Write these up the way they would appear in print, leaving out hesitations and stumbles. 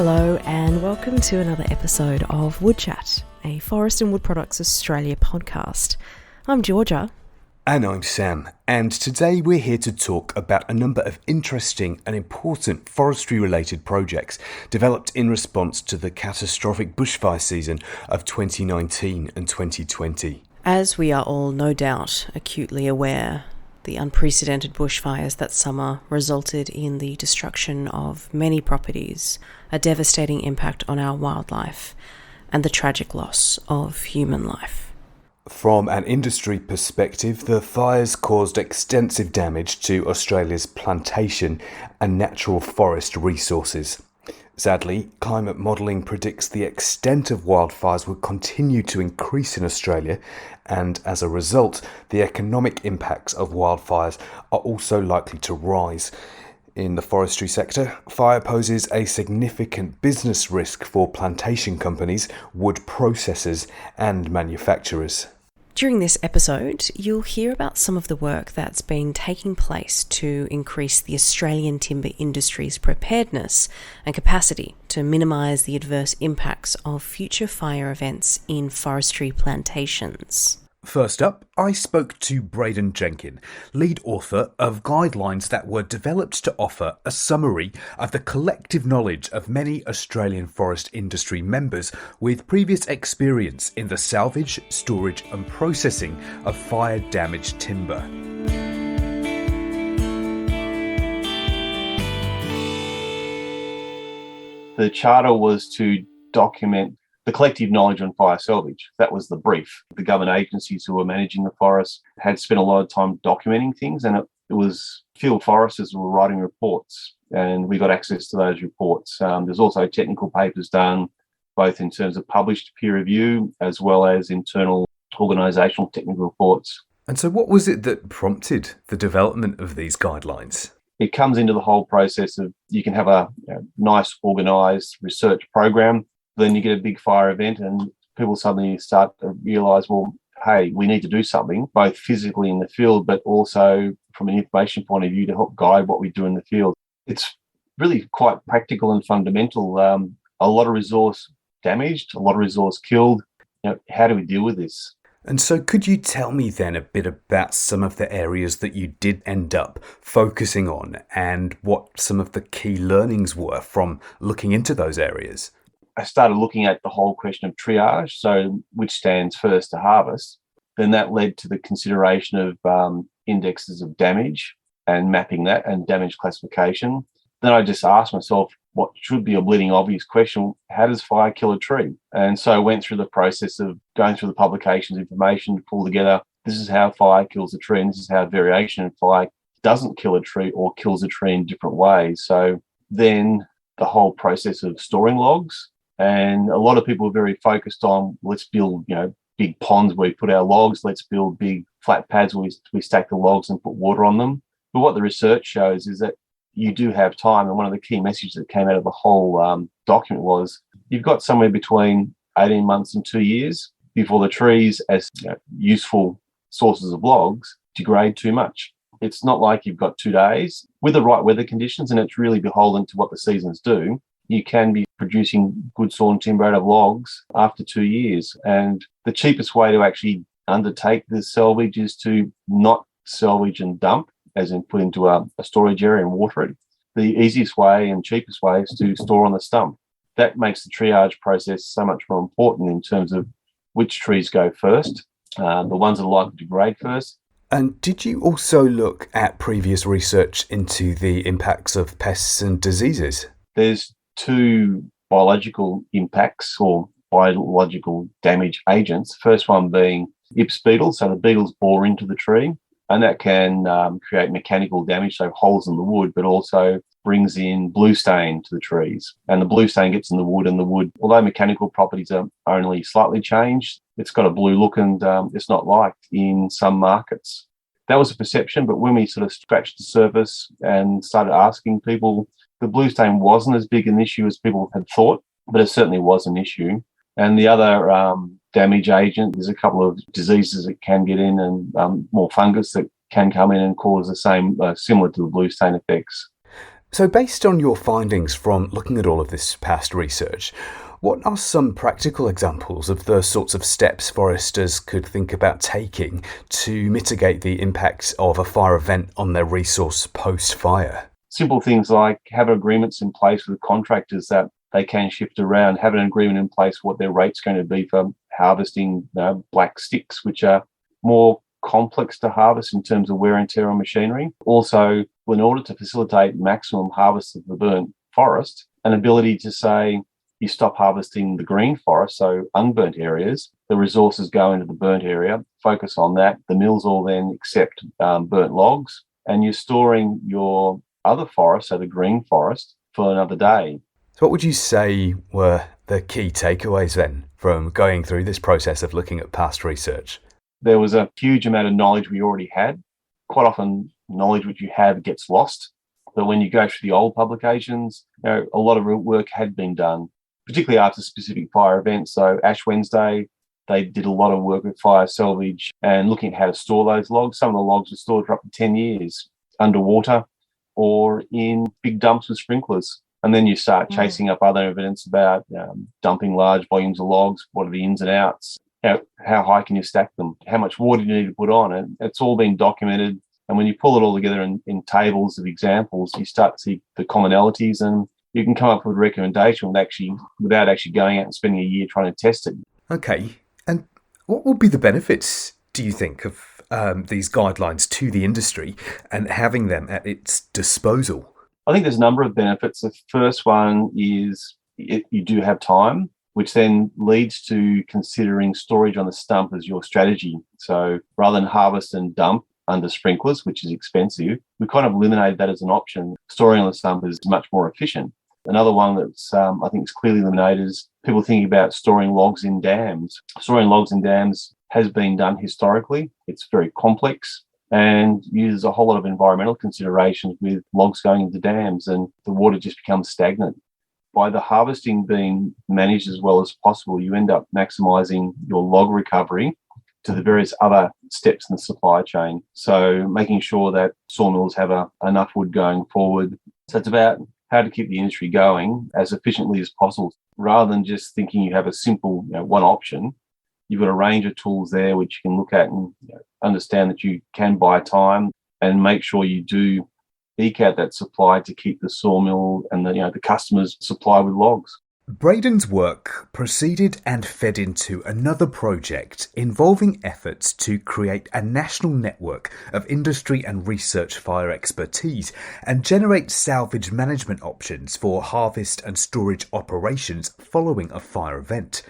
Hello and welcome to another episode of WoodChat, a Forest and Wood Products Australia podcast. I'm Georgia. And I'm Sam, and today we're here to talk about a number of interesting and important forestry-related projects developed in response to the catastrophic bushfire season of 2019 and 2020. As we are all no doubt acutely aware, the unprecedented bushfires that summer resulted in the destruction of many properties, a devastating impact on our wildlife, and the tragic loss of human life. From an industry perspective, the fires caused extensive damage to Australia's plantation and natural forest resources. Sadly, climate modelling predicts the extent of wildfires will continue to increase in Australia, and as a result, the economic impacts of wildfires are also likely to rise. In the forestry sector, fire poses a significant business risk for plantation companies, wood processors, and manufacturers. During this episode, you'll hear about some of the work that's been taking place to increase the Australian timber industry's preparedness and capacity to minimise the adverse impacts of future fire events in forestry plantations. First up, I spoke to Braden Jenkin, lead author of guidelines that were developed to offer a summary of the collective knowledge of many Australian forest industry members with previous experience in the salvage, storage and processing of fire-damaged timber. The charter was to document the collective knowledge on fire salvage. That was the brief. The government agencies who were managing the forest had spent a lot of time documenting things, and it was field foresters who were writing reports, and we got access to those reports. There's also technical papers done, both in terms of published peer review as well as internal organisational technical reports. And so what was it that prompted the development of these guidelines? It comes into the whole process of you can have a nice organised research program. Then you get a big fire event and people suddenly start to realise, well, hey, we need to do something, both physically in the field, but also from an information point of view to help guide what we do in the field. It's really quite practical and fundamental. A lot of resource damaged, a lot of resource killed. How do we deal with this? And so could you tell me then a bit about some of the areas that you did end up focusing on and what some of the key learnings were from looking into those areas? I started looking at the whole question of triage, so which stands first to harvest. Then that led to the consideration of indexes of damage and mapping that and damage classification. Then I just asked myself what should be a bleeding obvious question: how does fire kill a tree? And so I went through the process of going through the publications information to pull together, this is how fire kills a tree, and this is how variation in fire doesn't kill a tree or kills a tree in different ways. So then the whole process of storing logs. And a lot of people are very focused on, let's build, big ponds where we put our logs. Let's build big flat pads where we stack the logs and put water on them. But what the research shows is that you do have time. And one of the key messages that came out of the whole document was you've got somewhere between 18 months and 2 years before the trees, as useful sources of logs, degrade too much. It's not like you've got 2 days with the right weather conditions, and it's really beholden to what the seasons do. You can be producing good sawn timber out of logs after 2 years. And the cheapest way to actually undertake the salvage is to not salvage and dump, as in put into a storage area and water it. The easiest way and cheapest way is to store on the stump. That makes the triage process so much more important in terms of which trees go first, the ones that are likely to degrade first. And did you also look at previous research into the impacts of pests and diseases? There's 2 biological impacts or biological damage agents. First one being Ips beetles. So the beetles bore into the tree, and that can create mechanical damage, so holes in the wood, but also brings in blue stain to the trees. And the blue stain gets in the wood, and the wood, although mechanical properties are only slightly changed, it's got a blue look and it's not liked in some markets. That was a perception, but when we sort of scratched the surface and started asking people, the blue stain wasn't as big an issue as people had thought, but it certainly was an issue. And the other damage agent, there's a couple of diseases that can get in and more fungus that can come in and cause the same, similar to the blue stain effects. So based on your findings from looking at all of this past research, what are some practical examples of the sorts of steps foresters could think about taking to mitigate the impacts of a fire event on their resource post-fire? Simple things like have agreements in place with contractors that they can shift around, have an agreement in place what their rate's going to be for harvesting black sticks, which are more complex to harvest in terms of wear and tear on machinery. Also, in order to facilitate maximum harvest of the burnt forest, an ability to say you stop harvesting the green forest, so unburnt areas, the resources go into the burnt area, focus on that. The mills all then accept burnt logs, and you're storing your other forest, so the green forest, for another day. So what would you say were the key takeaways then from going through this process of looking at past research? There was a huge amount of knowledge we already had. Quite often, knowledge which you have gets lost. But when you go through the old publications, a lot of work had been done, particularly after specific fire events. So Ash Wednesday, they did a lot of work with fire salvage and looking at how to store those logs. Some of the logs were stored for up to 10 years underwater or in big dumps with sprinklers. And then you start chasing up other evidence about dumping large volumes of logs. What are the ins and outs? How high can you stack them? How much water do you need to put on? And it's all been documented. And when you pull it all together in tables of examples, you start to see the commonalities, and you can come up with a recommendation without actually going out and spending a year trying to test it. Okay. And what will be the benefits, do you think, of these guidelines to the industry and having them at its disposal? I think there's a number of benefits. The first one is you do have time, which then leads to considering storage on the stump as your strategy. So rather than harvest and dump under sprinklers, which is expensive, we kind of eliminated that as an option. Storing on the stump is much more efficient. Another one that's I think is clearly eliminated is people thinking about storing logs in dams. Storing logs in dams has been done historically. It's very complex and uses a whole lot of environmental considerations with logs going into dams, and the water just becomes stagnant. By the harvesting being managed as well as possible, you end up maximising your log recovery to the various other steps in the supply chain. So making sure that sawmills have enough wood going forward. So it's about how to keep the industry going as efficiently as possible, rather than just thinking you have a simple one option. You've got a range of tools there which you can look at and understand that you can buy time and make sure you do eke out that supply to keep the sawmill and the customers supplied with logs. Braden's work proceeded and fed into another project involving efforts to create a national network of industry and research fire expertise and generate salvage management options for harvest and storage operations following a fire event.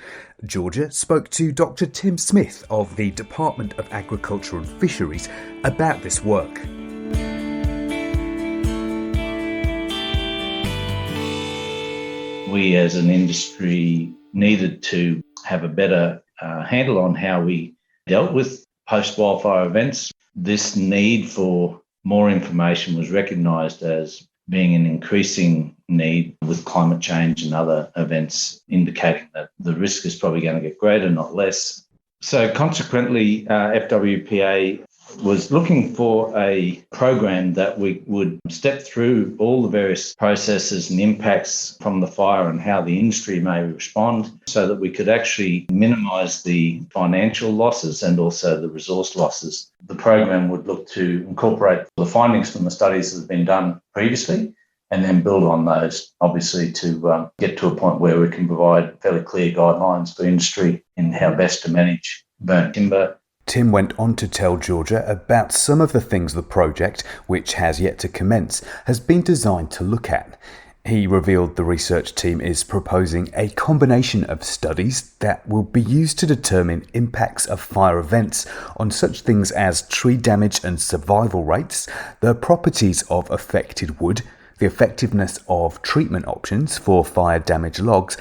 Georgia spoke to Dr. Tim Smith of the Department of Agriculture and Fisheries about this work. We as an industry needed to have a better handle on how we dealt with post-wildfire events. This need for more information was recognised as being an increasing need with climate change and other events, indicating that the risk is probably going to get greater, not less. So consequently, FWPA was looking for a program that we would step through all the various processes and impacts from the fire and how the industry may respond, so that we could actually minimise the financial losses and also the resource losses. The program would look to incorporate the findings from the studies that have been done previously and then build on those, obviously, to get to a point where we can provide fairly clear guidelines for industry in how best to manage burnt timber. Tim went on to tell Georgia about some of the things the project, which has yet to commence, has been designed to look at. He revealed the research team is proposing a combination of studies that will be used to determine impacts of fire events on such things as tree damage and survival rates, the properties of affected wood, the effectiveness of treatment options for fire-damaged logs,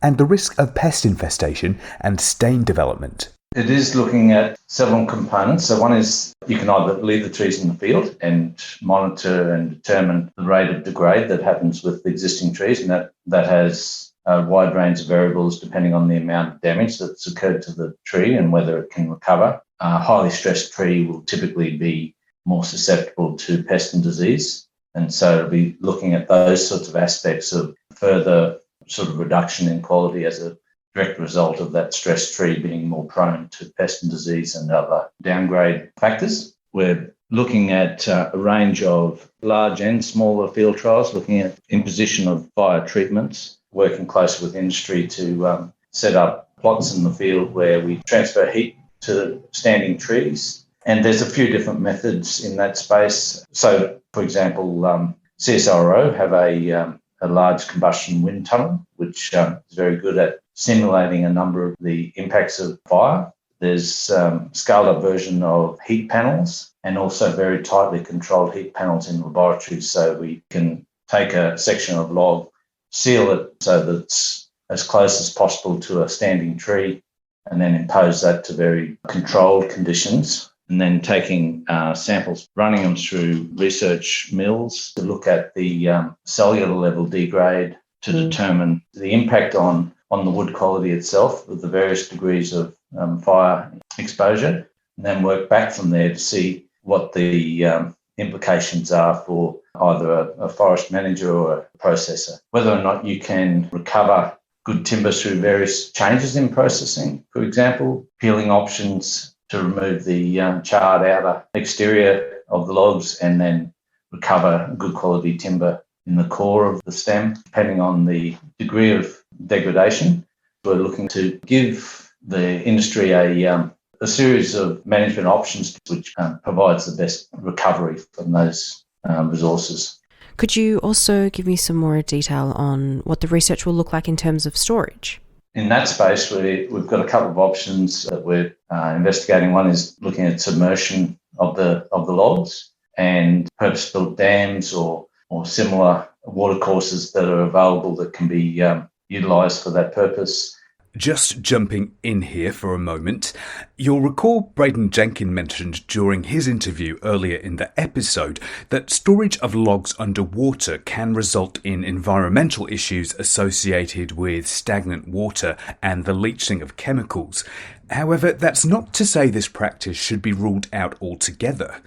and the risk of pest infestation and stain development. It is looking at several components. So one is you can either leave the trees in the field and monitor and determine the rate of degrade that happens with the existing trees, and that has a wide range of variables depending on the amount of damage that's occurred to the tree and whether it can recover. A highly stressed tree will typically be more susceptible to pest and disease. And so it'll be looking at those sorts of aspects of further sort of reduction in quality as a direct result of that stressed tree being more prone to pest and disease and other downgrade factors. We're looking at a range of large and smaller field trials, looking at imposition of fire treatments, working closely with industry to set up plots in the field where we transfer heat to standing trees. And there's a few different methods in that space. So, for example, CSIRO have a large combustion wind tunnel, which is very good at simulating a number of the impacts of fire. There's scaled-up version of heat panels and also very tightly controlled heat panels in laboratories, so we can take a section of log, seal it so that it's as close as possible to a standing tree, and then impose that to very controlled conditions, and then taking samples, running them through research mills to look at the cellular level degrade to determine the impact on the wood quality itself with the various degrees of fire exposure, and then work back from there to see what the implications are for either a forest manager or a processor. Whether or not you can recover good timber through various changes in processing, for example, peeling options to remove the charred outer exterior of the logs and then recover good quality timber in the core of the stem, depending on the degree of degradation. We're looking to give the industry a series of management options which provides the best recovery from those resources. Could you also give me some more detail on what the research will look like in terms of storage? In that space, we've got a couple of options that we're investigating. One is looking at submersion of the logs and purpose-built dams or similar watercourses that are available that can be utilised for that purpose. Just jumping in here for a moment, you'll recall Braden Jenkin mentioned during his interview earlier in the episode that storage of logs underwater can result in environmental issues associated with stagnant water and the leaching of chemicals. However, that's not to say this practice should be ruled out altogether.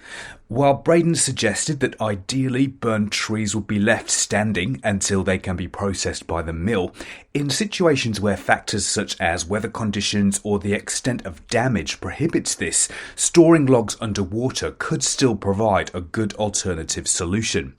While Braden suggested that ideally burned trees would be left standing until they can be processed by the mill, in situations where factors such as weather conditions or the extent of damage prohibits this, storing logs underwater could still provide a good alternative solution.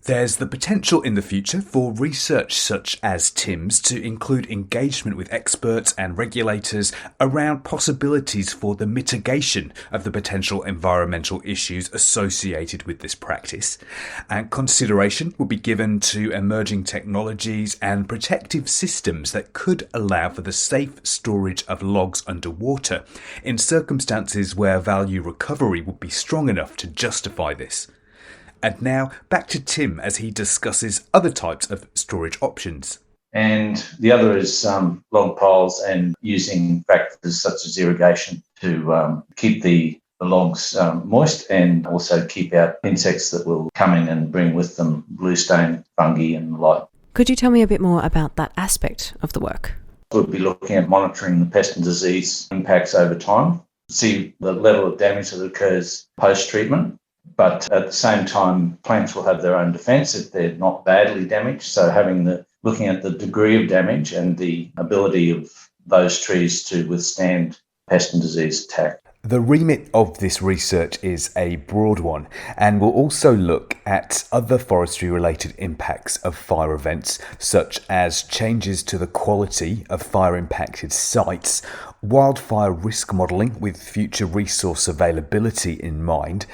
There's the potential in the future for research such as Tim's to include engagement with experts and regulators around possibilities for the mitigation of the potential environmental issues associated with this practice. And consideration will be given to emerging technologies and protective systems that could allow for the safe storage of logs underwater in circumstances where value recovery would be strong enough to justify this. And now, back to Tim as he discusses other types of storage options. And the other is log piles and using factors such as irrigation to keep the logs moist and also keep out insects that will come in and bring with them blue stain, fungi and the like. Could you tell me a bit more about that aspect of the work? We'll be looking at monitoring the pest and disease impacts over time, see the level of damage that occurs post-treatment. But at the same time, plants will have their own defence if they're not badly damaged. So looking at the degree of damage and the ability of those trees to withstand pest and disease attack. The remit of this research is a broad one and will also look at other forestry-related impacts of fire events, such as changes to the quality of fire-impacted sites, wildfire risk modelling with future resource availability in mind,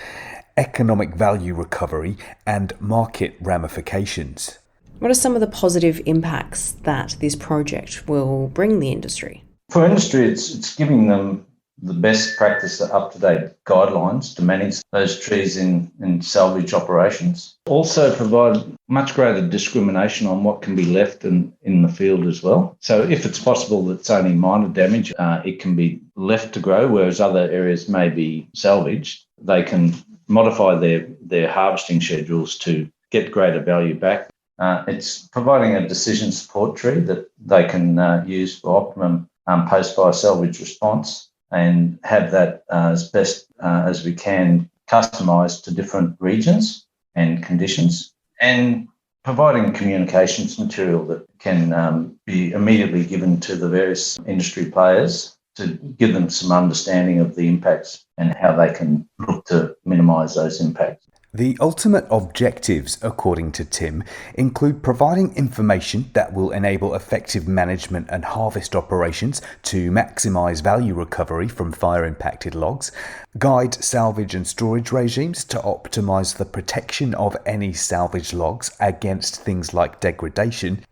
economic value recovery and market ramifications. What are some of the positive impacts that this project will bring the industry? For industry, it's giving them the best practice, up-to-date guidelines to manage those trees in salvage operations. Also provide much greater discrimination on what can be left in the field as well. So if it's possible that it's only minor damage, it can be left to grow, whereas other areas may be salvaged. They can modify their harvesting schedules to get greater value back. It's providing a decision support tree that they can use for optimum post-fire salvage response and have that as best as we can customised to different regions and conditions, and providing communications material that can be immediately given to the various industry players to give them some understanding of the impacts and how they can look to minimise those impacts. The ultimate objectives, according to Tim, include providing information that will enable effective management and harvest operations to maximise value recovery from fire-impacted logs, guide salvage and storage regimes to optimise the protection of any salvaged logs against things like degradation,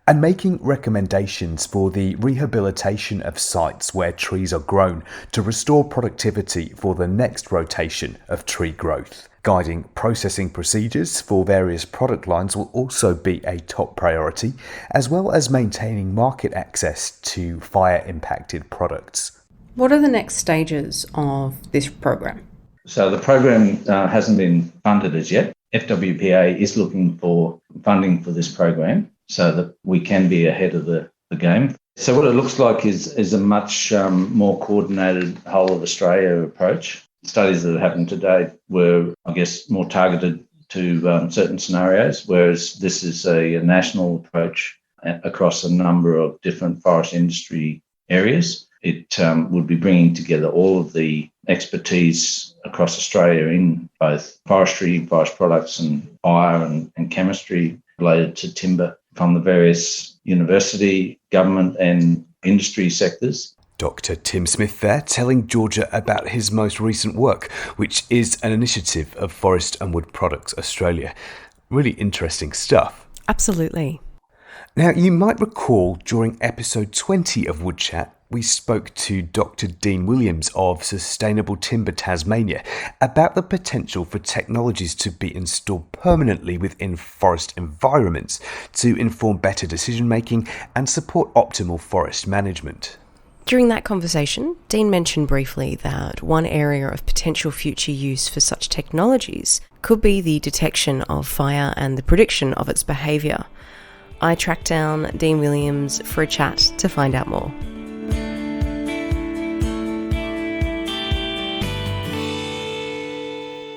and making recommendations for the rehabilitation of sites where trees are grown to restore productivity for the next rotation of tree growth. Guiding processing procedures for various product lines will also be a top priority, as well as maintaining market access to fire-impacted products. What are the next stages of this program? So the program hasn't been funded as yet. FWPA is looking for funding for this program so that we can be ahead of the game. So what it looks like is a much more coordinated whole of Australia approach. Studies that have happened to date were, I guess, more targeted to certain scenarios, whereas this is a national approach across a number of different forest industry areas. It would be bringing together all of the expertise across Australia in both forestry, forest products and fire and chemistry related to timber from the various university, government and industry sectors. Dr. Tim Smith there, telling Georgia about his most recent work, which is an initiative of Forest and Wood Products Australia. Really interesting stuff. Absolutely. Now, you might recall during episode 20 of WoodChat, we spoke to Dr. Dean Williams of Sustainable Timber Tasmania about the potential for technologies to be installed permanently within forest environments to inform better decision making and support optimal forest management. During that conversation, Dean mentioned briefly that one area of potential future use for such technologies could be the detection of fire and the prediction of its behaviour. I tracked down Dean Williams for a chat to find out more.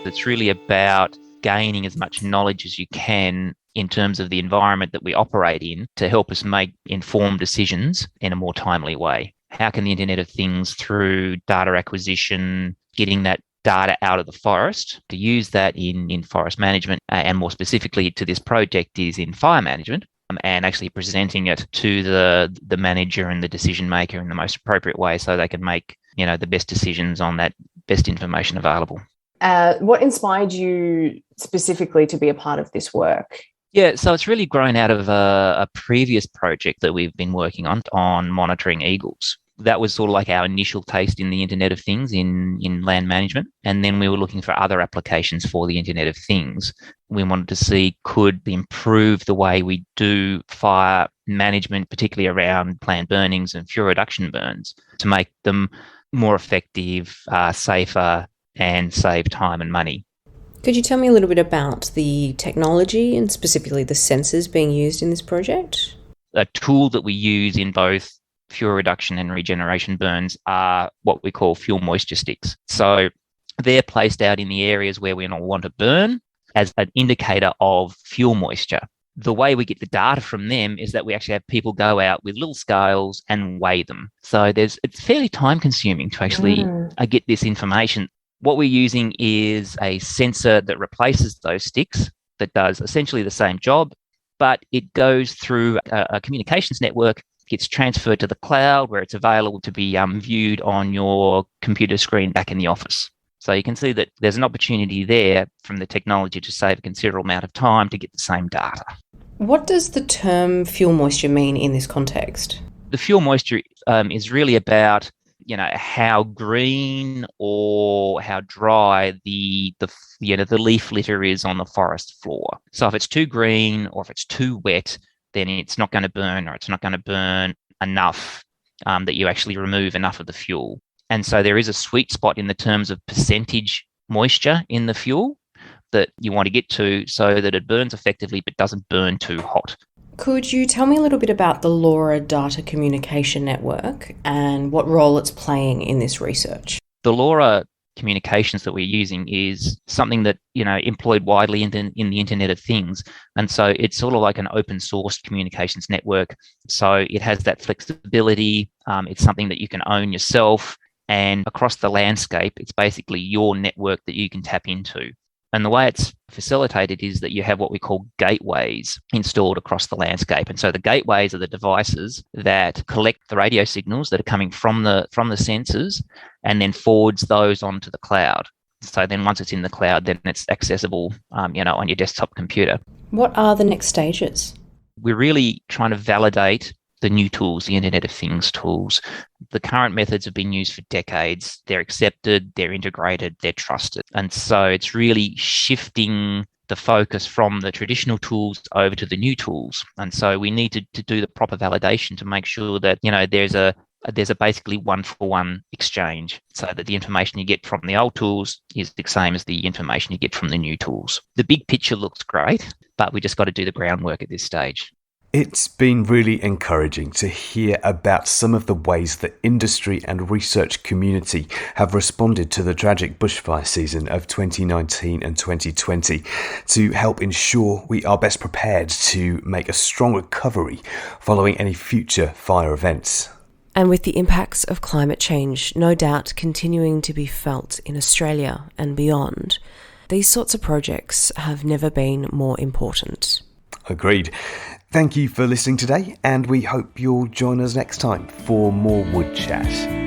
It's really about gaining as much knowledge as you can in terms of the environment that we operate in to help us make informed decisions in a more timely way. How can the Internet of Things, through data acquisition, getting that data out of the forest, to use that in forest management, and more specifically to this project is in fire management, and actually presenting it to the manager and the decision maker in the most appropriate way so they can make, the best decisions on that best information available. What inspired you specifically to be a part of this work? Yeah, so it's really grown out of a previous project that we've been working on monitoring eagles. That was sort of like our initial taste in the Internet of Things in land management. And then we were looking for other applications for the Internet of Things. We wanted to see could improve the way we do fire management, particularly around planned burnings and fuel reduction burns, to make them more effective, safer, and save time and money. Could you tell me a little bit about the technology and specifically the sensors being used in this project? A tool that we use in both fuel reduction and regeneration burns are what we call fuel moisture sticks. So they're placed out in the areas where we don't want to burn as an indicator of fuel moisture. The way we get the data from them is that we actually have people go out with little scales and weigh them. So it's fairly time consuming to actually get this information. What we're using is a sensor that replaces those sticks that does essentially the same job, but it goes through a communications network, gets transferred to the cloud where it's available to be viewed on your computer screen back in the office. So you can see that there's an opportunity there from the technology to save a considerable amount of time to get the same data. What does the term fuel moisture mean in this context? The fuel moisture is really about how green or how dry the leaf litter is on the forest floor. So if it's too green or if it's too wet, then it's not going to burn, or it's not going to burn enough that you actually remove enough of the fuel. And so there is a sweet spot in the terms of percentage moisture in the fuel that you want to get to so that it burns effectively but doesn't burn too hot. Could you tell me a little bit about the LoRa Data Communication Network and what role it's playing in this research? The LoRa communications that we're using is something that, employed widely in the Internet of Things. And so it's sort of like an open source communications network. So it has that flexibility. It's something that you can own yourself. And across the landscape, it's basically your network that you can tap into. And the way it's facilitated is that you have what we call gateways installed across the landscape. And so the gateways are the devices that collect the radio signals that are coming from the sensors and then forwards those onto the cloud. So then once it's in the cloud, then it's accessible, on your desktop computer. What are the next stages? We're really trying to validate the new tools, the Internet of Things tools. The current methods have been used for decades. They're accepted, they're integrated, they're trusted. And so it's really shifting the focus from the traditional tools over to the new tools. And so we need to do the proper validation to make sure that, there's a basically one-for-one exchange, so that the information you get from the old tools is the same as the information you get from the new tools. The big picture looks great, but we just got to do the groundwork at this stage. It's been really encouraging to hear about some of the ways the industry and research community have responded to the tragic bushfire season of 2019 and 2020 to help ensure we are best prepared to make a strong recovery following any future fire events. And with the impacts of climate change no doubt continuing to be felt in Australia and beyond, these sorts of projects have never been more important. Agreed. Thank you for listening today, and we hope you'll join us next time for more Wood Chat.